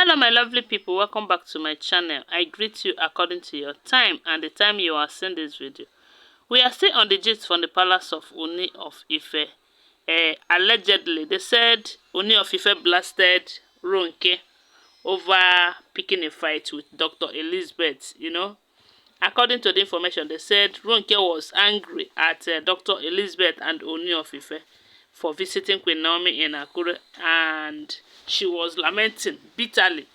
Hello my lovely people, welcome back to my channel. I greet you according to your time and the time you are seeing this video. We are still on the gist from the palace of Ooni of Ife. Allegedly, they said Ooni of Ife blasted Ronke over picking a fight with Dr. Elizabeth, According to the information, they said Ronke was angry at Dr. Elizabeth and Ooni of Ife for visiting Queen Naomi in Akure, and she was lamenting bitterly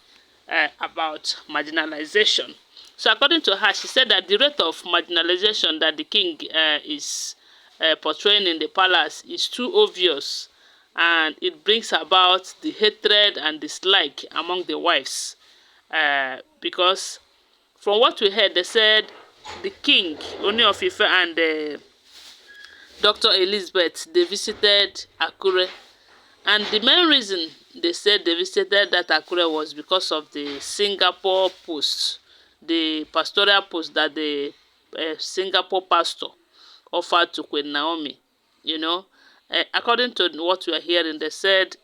about marginalization. So according to her, she said that the rate of marginalization that the king is portraying in the palace is too obvious, and it brings about the hatred and dislike among the wives. Because from what we heard, they said the king, Ooni of Ife, and Dr. Elizabeth, they visited Akure. And the main reason they said they visited that Akure was because of the Singapore post, the pastoral post that the Singapore pastor offered to Queen Naomi. According to what we are hearing, they said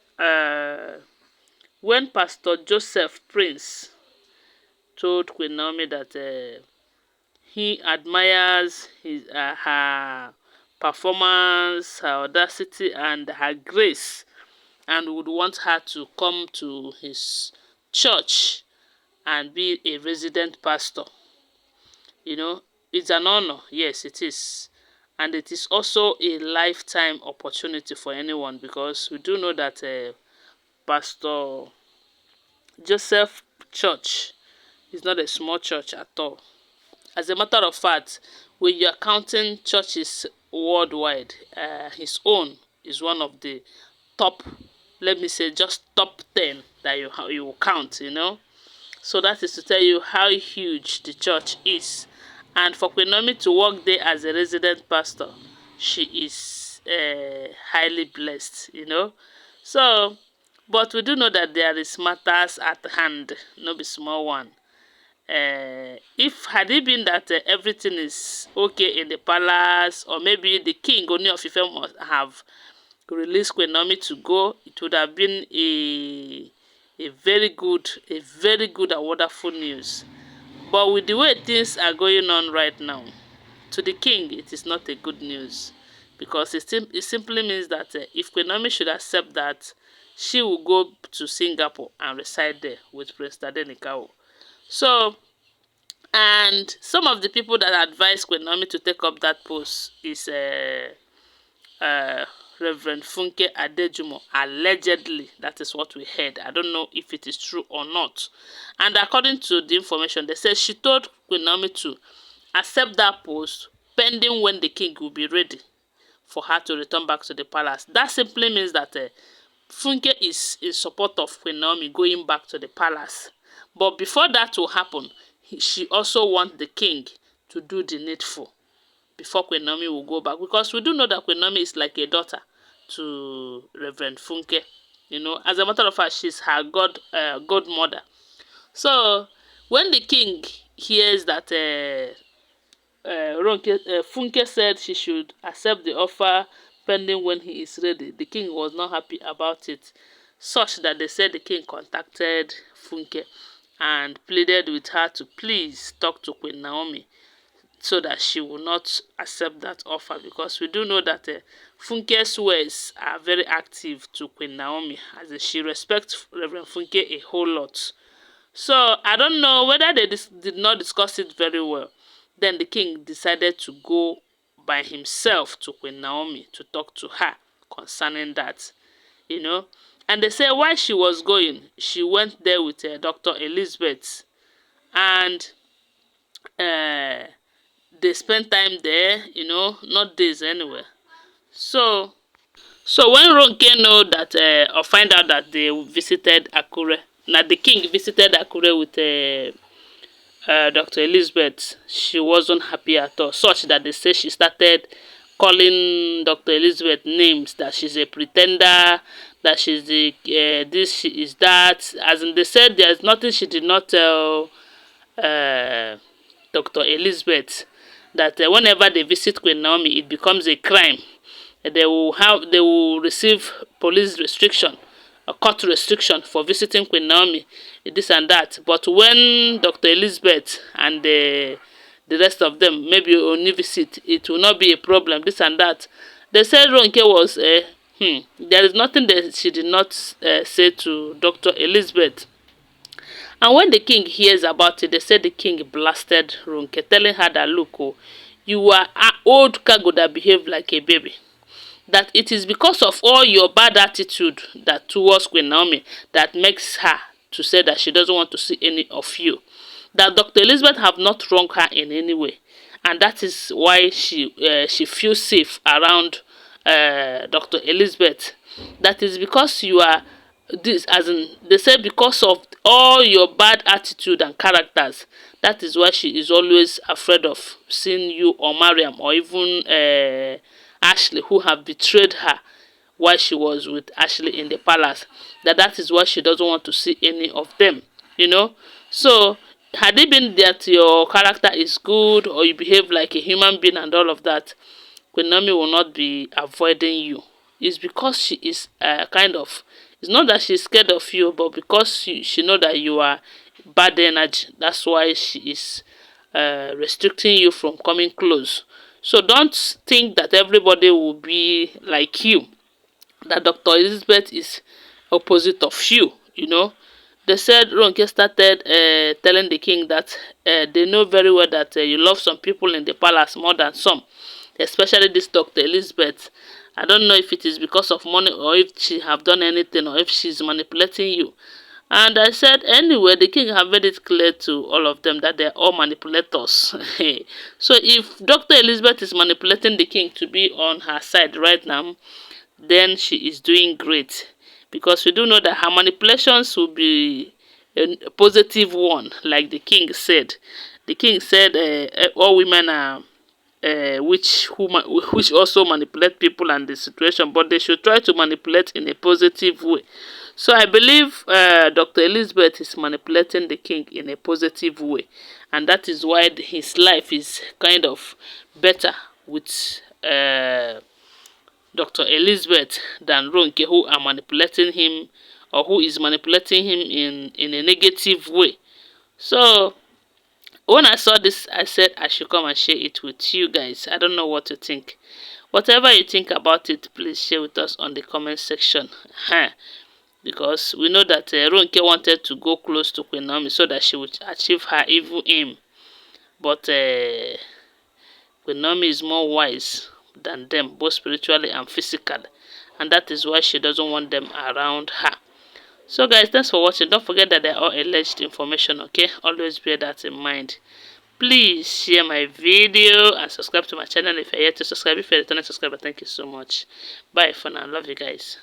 when Pastor Joseph Prince told Queen Naomi that he admires her performance, her audacity, and her grace, and would want her to come to his church and be a resident pastor. It's an honor. Yes, it is. And it is also a lifetime opportunity for anyone, because we do know that Pastor Joseph Church is not a small church at all. As a matter of fact, when you are counting churches worldwide, his own is one of the top, let me say, just top 10 that you will count. So that is to tell you how huge the church is. And for Queen Naomi to work there as a resident pastor, she is highly blessed. So, but we do know that there is matters at hand, no be small one. If had it been that everything is okay in the palace, or maybe the king Ooni of Ife must have released Queen Naomi to go, it would have been a very good and wonderful news. But with the way things are going on right now, to the king it is not a good news, because it simply means that if Queen Naomi should accept that, she will go to Singapore and reside there with Prince Tadenikawo. So, and some of the people that advised Queen Naomi to take up that post is Reverend Funke Adejumo. Allegedly, that is what we heard. I don't know if it is true or not. And according to the information, they said she told Queen Naomi to accept that post pending when the king will be ready for her to return back to the palace. That simply means that Funke is in support of Queen Naomi going back to the palace. But before that will happen, she also wants the king to do the needful before Queen Naomi will go back. Because we do know that Queen Naomi is like a daughter to Reverend Funke. As a matter of fact, she's her godmother. So when the king hears that Funke said she should accept the offer pending when he is ready, the king was not happy about it, such that they said the king contacted Funke and pleaded with her to please talk to Queen Naomi so that she will not accept that offer, because we do know that Funke's words are very active to Queen Naomi, as she respects Reverend Funke a whole lot. So I don't know whether they did not discuss it very well. Then the king decided to go by himself to Queen Naomi to talk to her concerning that. And they say while she was going, she went there with Dr. Elizabeth, and they spent time there, not days anyway. So when Ronke know that or find out that they visited Akure, that the king visited Akure with Dr. Elizabeth, she wasn't happy at all, such that they say she started calling Dr. Elizabeth names, that she's a pretender, that she's the this, she is that. As in, they said there's nothing she did not tell Dr. Elizabeth, that whenever they visit Queen Naomi, it becomes a crime. They will receive police restriction a court restriction for visiting Queen Naomi, this and that. But when Dr. Elizabeth and the rest of them maybe only visit, it will not be a problem, this and that. They said Ronke was there is nothing that she did not say to Dr. Elizabeth. And when the king hears about it, they said the king blasted Ronke, telling her that, look, oh, you are an old cargo that behave like a baby. That it is because of all your bad attitude that towards Queen Naomi that makes her to say that she doesn't want to see any of you. That Dr. Elizabeth have not wronged her in any way. And that is why she feels safe around Dr. Elizabeth. That is because you are this, as in they say, because of all your bad attitude and characters. That is why she is always afraid of seeing you or Mariam or even Ashley, who have betrayed her while she was with Ashley in the palace. That is why she doesn't want to see any of them. You know. So had it been that your character is good or you behave like a human being and all of that, Queen Naomi will not be avoiding you. It's because she is kind of, it's not that she's scared of you, but because she know that you are bad energy. That's why she is restricting you from coming close. So don't think that everybody will be like you. That Dr. Elizabeth is opposite of you, you know. They said Ronke started telling the king that they know very well that you love some people in the palace more than some, especially this Dr. Elizabeth. I don't know if it is because of money or if she have done anything or if she's manipulating you. And I said, anyway, the king have made it clear to all of them that they're all manipulators. So if Dr. Elizabeth is manipulating the king to be on her side right now, then she is doing great. Because we do know that her manipulations will be a positive one, like the king said. The king said all women are which also manipulate people and the situation, but they should try to manipulate in a positive way. So I believe Dr. Elizabeth is manipulating the king in a positive way, and that is why his life is kind of better with Dr. Elizabeth than Ronke, who are manipulating him or who is manipulating him in a negative way. So when I saw this, I said I should come and share it with you guys. I don't know what to think. Whatever you think about it, please share with us on the comment section. Because we know that Ronke wanted to go close to Queen Naomi so that she would achieve her evil aim. But Queen Naomi is more wise than them, both spiritually and physically. And that is why she doesn't want them around her. So guys, thanks for watching. Don't forget that they are all alleged information, okay? Always bear that in mind. Please share my video and subscribe to my channel if you're yet to subscribe. If you're a returning subscriber, thank you so much. Bye for now. Love you guys.